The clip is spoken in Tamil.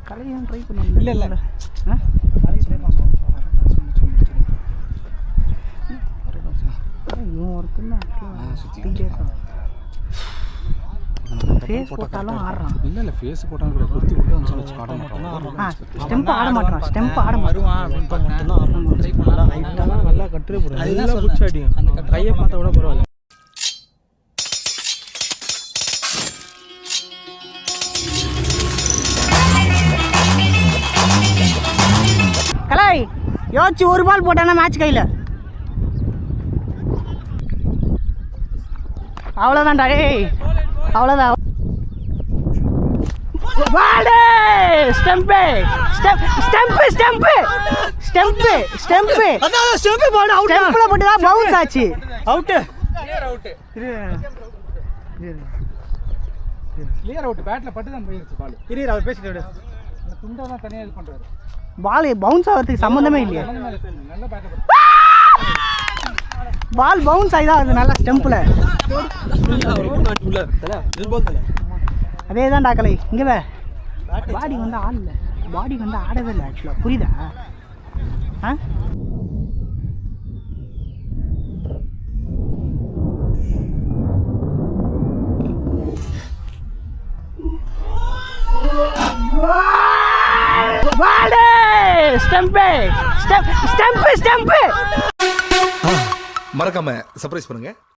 கலையும் ட்ரை பண்ணி இல்லை இல்லை இவன் ஒருத்தன் சுற்றிக்கிட்டே இருக்கான். ஃபேஸ் போட்டாலும் ஆடுறான். இல்லை இல்லை ஃபேஸ் போட்டாலும் கூட குத்தி விட்டு வந்து வச்சு ஆட மாட்டான். ஸ்டெம்ப் ஆட மாட்டான். ஸ்டெம்ப் ஆட மாட்டான். நல்லா கட்டுரை போடுறேன். அதெல்லாம் குச்சி அடியும். அந்த கையை பார்த்தா கூட பரவாயில்ல. கலை யோசிச்சு ஒரு பால் போட்டானா மேட்ச் கையில். அவ்வளோதான்டா டேய், அவ்வளோதான். Stump stump stump stump stump stump ஸ்டெம்பில் போட்டு தான் பவுன்ஸ் ஆச்சு. Out clear out. பேட்டில் பட்டு தான் போயிருச்சு பால். இரு அவர் பேசிட்டு விடு. இந்த துண்டை தான் தனியாக இது பண்ணுறாரு. பால் பவுன்ஸ் ஆகிறதுக்கு சம்மந்தமே இல்லையா? நல்ல பேட்டில் பால் பவுன்ஸ் ஆகி தான் அது நல்லா ஸ்டெம்பில். அதே தான் டாக்கலை. இங்கே வே பாடி வந்து ஆடல, பாடி வந்து ஆடவே இல்லை ஆக்சுவலாக. புரியுதா? ஆ ஸ்டெம்பு ஸ்டெம்பு ஸ்டெம்பு. மறக்காம சர்ப்ரைஸ் பண்ணுங்க.